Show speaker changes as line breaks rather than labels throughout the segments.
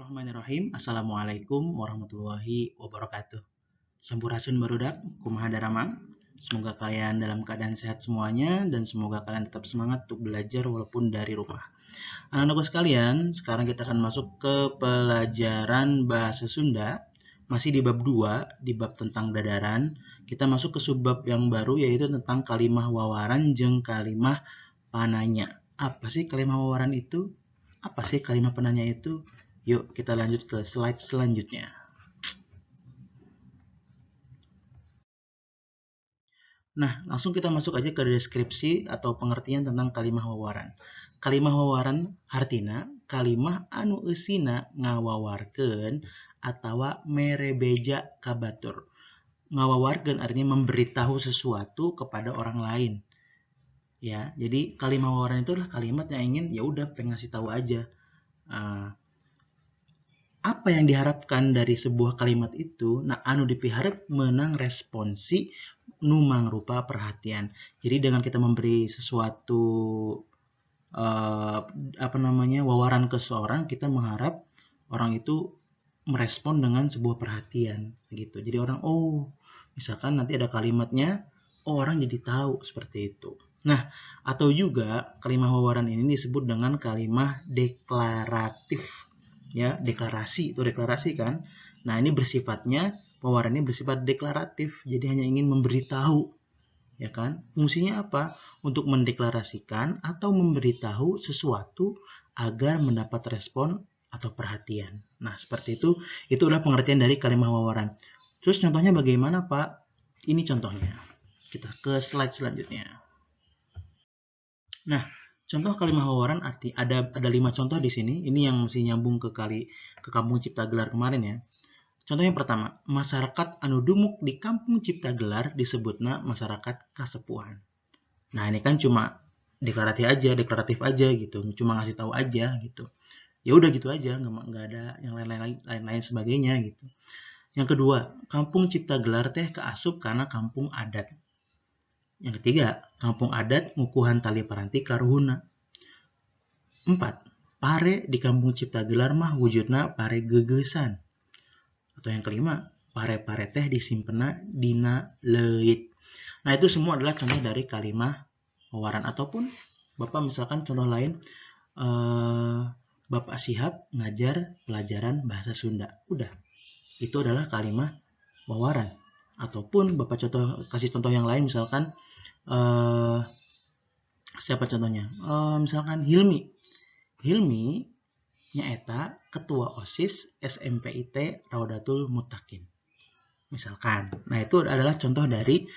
Bismillahirrahmanirrahim. Assalamualaikum warahmatullahi wabarakatuh. Sampurasun barudak, kumaha daramang. Semoga kalian dalam keadaan sehat semuanya dan semoga kalian tetap semangat untuk belajar walaupun dari rumah. Anak-anakku sekalian, sekarang kita akan masuk ke pelajaran bahasa Sunda. Masih di bab 2, di bab tentang dadaran. Kita masuk ke subbab yang baru yaitu tentang kalimah wawaran jeung kalimah pananya. Apa sih kalimah wawaran itu? Apa sih kalimah penanya itu? Yuk kita lanjut ke slide selanjutnya. Nah, langsung kita masuk aja ke deskripsi atau pengertian tentang kalimah wawaran. Kalimah wawaran hartina kalimah anu eusina ngawawarkeun atawa merebeja kabatur. Ngawawarkeun artinya memberitahu sesuatu kepada orang lain. Ya, jadi kalimah wawaran itu adalah kalimat yang ingin ya udah pengen ngasih tahu aja. Apa yang diharapkan dari sebuah kalimat itu? Nah, anu dipiharep menang responsi nu mangrupa perhatian. Jadi dengan kita memberi sesuatu wawaran ke seseorang, kita mengharap orang itu merespon dengan sebuah perhatian gitu. Jadi orang misalkan nanti ada kalimatnya, orang jadi tahu seperti itu. Nah, atau juga kalimat wawaran ini disebut dengan kalimat deklaratif. Ya, deklarasi kan. Nah, ini bersifatnya wawaran ini bersifat deklaratif, jadi hanya ingin memberitahu, ya kan? Fungsinya apa? Untuk mendeklarasikan atau memberitahu sesuatu agar mendapat respon atau perhatian. Nah, seperti itu. Itulah pengertian dari kalimat wawaran. Terus contohnya bagaimana, Pak? Ini contohnya. Kita ke slide selanjutnya. Nah, contoh kalimat wawaran arti ada 5 contoh di sini. Ini yang mesti nyambung ke Kampung Cipta Gelar kemarin ya. Contoh yang pertama, masyarakat anu dumuk di Kampung Cipta Gelar disebutna masyarakat kasepuhan. Nah, ini kan cuma deklaratif aja gitu, cuma ngasih tahu aja gitu. Ya udah gitu aja, nggak ada yang lain sebagainya gitu. Yang kedua, Kampung Cipta Gelar teh keasup karena kampung adat. Yang ketiga, kampung adat ngukuhan tali paranti karuhuna. 4. Pare di Kampung Cipta Gelar mah wujudna pare gegesan. Atau yang kelima, pare-pare teh disimpena dina leuit. Nah, itu semua adalah contoh dari kalimat wawaran. Ataupun Bapak misalkan contoh lain, Bapak Sihab ngajar pelajaran bahasa Sunda. Udah, itu adalah kalimat wawaran. Ataupun Bapak kasih contoh yang lain, misalkan siapa contohnya? Misalkan Hilmi nyaeta ketua OSIS SMPIT Raudatul Muttaqin. Misalkan. Nah, itu adalah contoh dari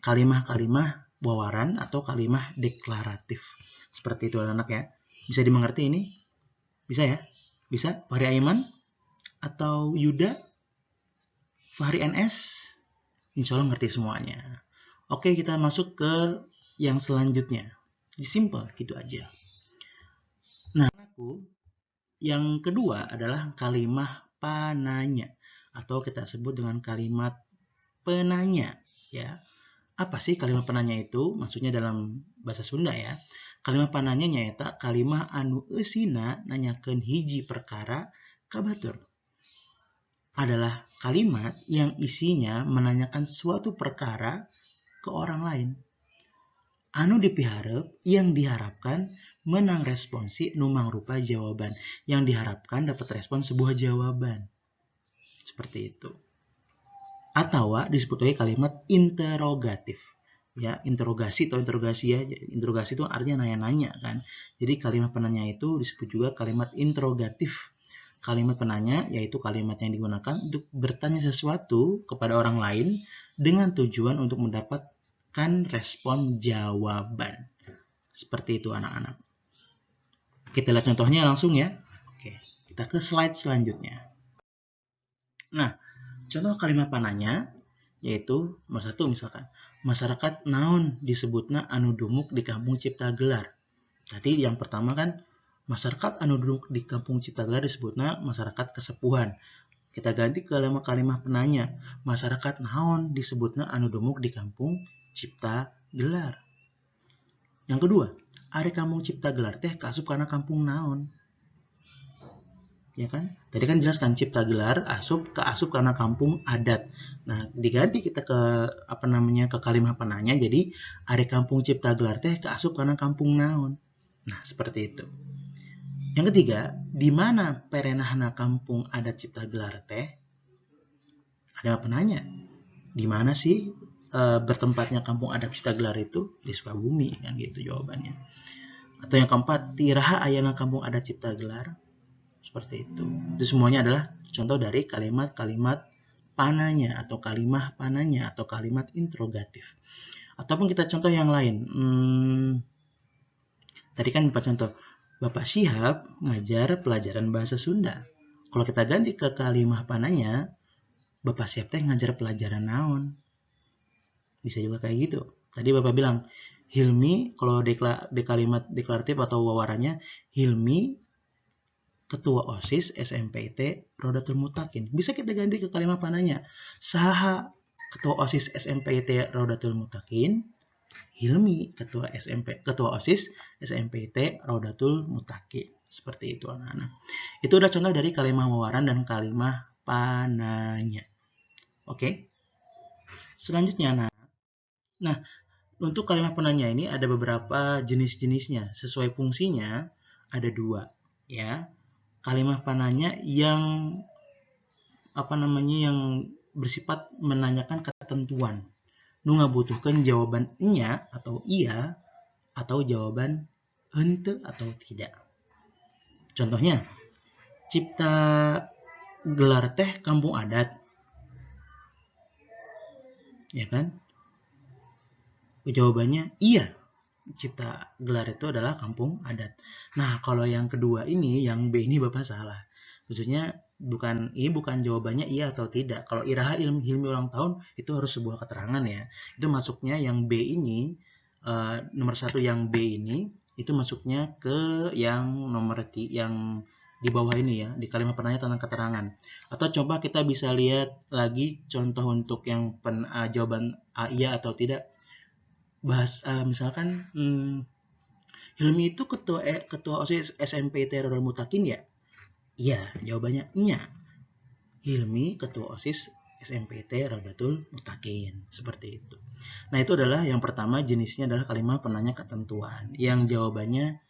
kalimat-kalimat wawaran atau kalimat deklaratif. Seperti itu anak-anak ya. Bisa dimengerti ini? Bisa ya? Bisa? Fahri Aiman atau Yuda? Fahri NS? Insya Allah ngerti semuanya. Oke, kita masuk ke yang selanjutnya. Simple gitu aja. Nah, yang kedua adalah kalimat pananya atau kita sebut dengan kalimat penanya ya. Apa sih kalimat penanya itu? Maksudnya dalam bahasa Sunda ya. Kalimat pananya nyaeta kalimat anu eusina nanyakeun hiji perkara ka batur. Adalah kalimat yang isinya menanyakan suatu perkara ke orang lain. Anu dipiharep yang diharapkan menang responsi nu mangrupa jawaban. Yang diharapkan dapat respon sebuah jawaban. Seperti itu. Atau disebut lagi kalimat interogatif. Ya, interogasi atau interogasi ya. Interogasi itu artinya nanya-nanya kan. Jadi kalimat penanya itu disebut juga kalimat interogatif. Kalimat penanya yaitu kalimat yang digunakan untuk bertanya sesuatu kepada orang lain dengan tujuan untuk mendapatkan respon jawaban. Seperti itu anak-anak. Kita lihat contohnya langsung ya. Oke, kita ke slide selanjutnya. Nah, contoh kalimat pananya yaitu nomor 1 misalkan masyarakat naon disebutna anu dumuk di Kampung Cipta Gelar. Tadi yang pertama kan masyarakat anu dumuk di Kampung Cipta Gelar disebutna masyarakat kasepuhan. Kita ganti ke kalimat penanya, masyarakat naon disebutna anu dumuk di Kampung Cipta Gelar. Yang kedua, ari Kampung Cipta Gelar teh kaasup karena kampung naon. Ya kan? Tadi kan jelaskan cipta gelar asup ke asup karena kampung adat. Nah, diganti kita ke ke kalimat penanya jadi are kampung cipta gelar teh ke asup karena kampung naon. Nah, seperti itu. Yang ketiga, di mana perenahna kampung adat cipta gelar teh? Ada penanya. Di mana sih bertempatnya kampung adat cipta gelar itu? Di Sukabumi, kan gitu jawabannya. Atau yang keempat, tiraha ayana kampung adat cipta gelar? Seperti itu. Itu semuanya adalah contoh dari kalimat-kalimat pananya atau kalimat pananya atau kalimat interrogatif. Ataupun kita contoh yang lain. Tadi kan Bapak contoh, Bapak Syihab ngajar pelajaran bahasa Sunda. Kalau kita ganti ke kalimat pananya, Bapak Syihab teh ngajar pelajaran naon. Bisa juga kayak gitu. Tadi Bapak bilang, Hilmi, kalau di kalimat deklaratif atau wawarannya, Hilmi Ketua OSIS SMPT Rodatul Mutakin. Bisa kita ganti ke kalimat pananya. Saha Ketua OSIS SMPT Rodatul Mutakin? Hilmi Ketua OSIS SMPT Rodatul Mutakin. Seperti itu anak-anak. Itu udah contoh dari kalimat wawaran dan kalimat pananya. Oke. Selanjutnya anak. Nah, untuk kalimat penanya ini ada beberapa jenis-jenisnya. Sesuai fungsinya ada 2, ya. Kalimat pananya yang yang bersifat menanyakan ketentuan. Nu ngabutuhkeun jawaban nya atau iya atau jawaban henteu atau tidak. Contohnya, cipta gelar teh kampung adat. Ya kan? Jawabannya iya. Cipta gelar itu adalah kampung adat. Nah, kalau yang kedua ini, yang B ini Bapak salah. Maksudnya bukan jawabannya iya atau tidak. Kalau iraha hilmi ulang tahun itu harus sebuah keterangan ya. Itu masuknya yang B ini, nomor 1 yang B ini, itu masuknya ke yang nomor yang di bawah ini ya, di kalimat penanya tentang keterangan. Atau coba kita bisa lihat lagi contoh untuk yang jawaban A iya atau tidak. Misalkan Hilmi itu ketua OSIS SMPT Rodatul Mutakin ya? Iya, jawabannya iya. Hilmi ketua OSIS SMPT Rodatul Mutakin. Seperti itu. Nah, itu adalah yang pertama, jenisnya adalah kalimat penanya ketentuan. Yang jawabannya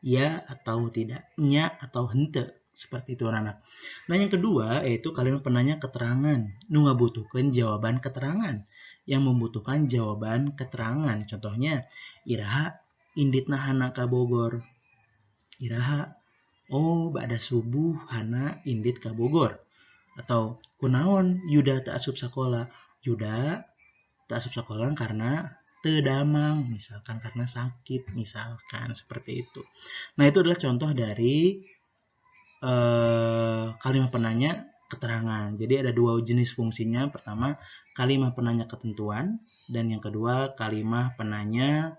ya atau tidak, nya atau hente. Seperti itu anak-anak. Nah, yang kedua yaitu kalimat penanya keterangan. Nu ngabutuhkeun jawaban keterangan. Yang membutuhkan jawaban keterangan. Contohnya, iraha inditna hana ka Bogor. Iraha, oh ba'da subuh hana indit ka Bogor. Atau kunaon Yuda tak asup sekolah. Yuda tak asup sekolah karena tedamang, misalkan karena sakit, misalkan seperti itu. Nah, itu adalah contoh dari kalimat penanya keterangan. Jadi ada 2 jenis fungsinya. Pertama, kalimat penanya ketentuan, dan yang kedua kalimat penanya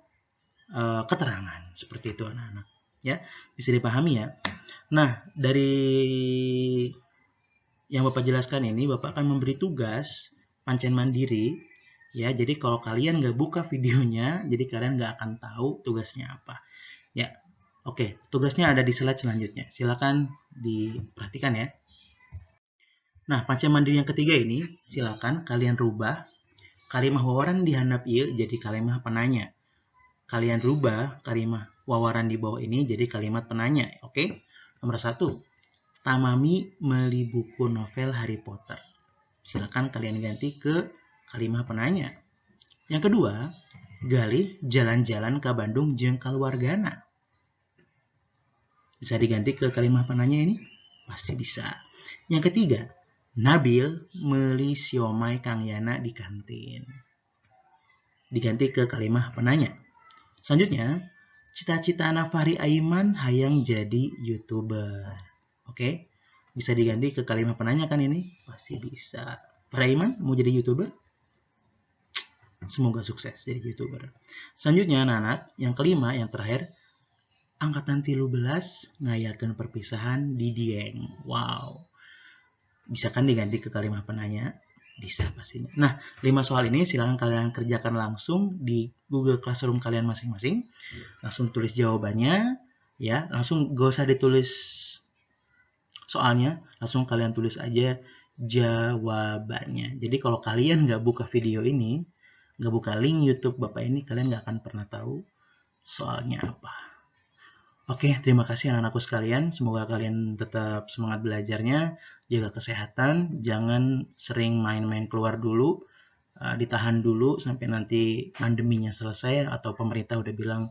keterangan. Seperti itu anak-anak. Ya, bisa dipahami ya. Nah, dari yang Bapak jelaskan ini, Bapak akan memberi tugas pancen mandiri. Ya, jadi kalau kalian nggak buka videonya, jadi kalian nggak akan tahu tugasnya apa. Ya, oke, tugasnya ada di slide selanjutnya. Silakan diperhatikan ya. Nah, pancen mandiri yang ketiga ini, silakan kalian rubah kalimat wawaran di handap ieu jadi kalimat penanya. Kalian rubah kalimat wawaran di bawah ini jadi kalimat penanya. Oke? Nomor 1, Tamami meli buku novel Harry Potter. Silakan kalian ganti ke kalimat penanya. Yang kedua, Galih jalan-jalan ke Bandung jeung kaluargana. Bisa diganti ke kalimat penanya ini? Pasti bisa. Yang ketiga, Nabil meuli siomay Kang Yana di kantin. Diganti ke kalimat penanya. Selanjutnya, cita-cita anak Fahri Aiman hayang jadi YouTuber. Oke, bisa diganti ke kalimat penanya kan ini? Pasti bisa. Fahri Aiman mau jadi YouTuber? Semoga sukses jadi YouTuber. Selanjutnya anak-anak, yang kelima, yang terakhir, angkatan 13 ngayakeun perpisahan di Dieng. Wow. Bisa kan diganti ke kalimat penanya? Bisa pastinya. Nah, 5 soal ini silakan kalian kerjakan langsung di Google Classroom kalian masing-masing. Langsung tulis jawabannya, ya. Langsung gak usah ditulis soalnya, langsung kalian tulis aja jawabannya. Jadi kalau kalian nggak buka video ini, nggak buka link YouTube Bapak ini, kalian nggak akan pernah tahu soalnya apa. Oke, terima kasih anak-anakku sekalian. Semoga kalian tetap semangat belajarnya, jaga kesehatan, jangan sering main-main keluar dulu, ditahan dulu sampai nanti pandeminya selesai atau pemerintah udah bilang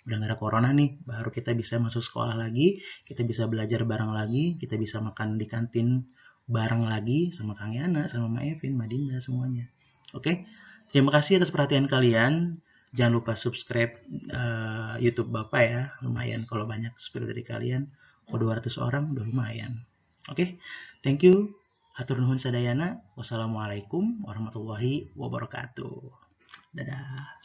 udah nggak ada corona nih, baru kita bisa masuk sekolah lagi, kita bisa belajar bareng lagi, kita bisa makan di kantin bareng lagi sama Kang Yana, sama Mbak Evin, Mbak Dinda, semuanya. Oke, terima kasih atas perhatian kalian. Jangan lupa subscribe YouTube Bapak ya, lumayan kalau banyak subscribe dari kalian. Kalau 200 orang udah lumayan. Oke, thank you. Hatur nuhun sadayana. Wassalamualaikum warahmatullahi wabarakatuh. Dadah.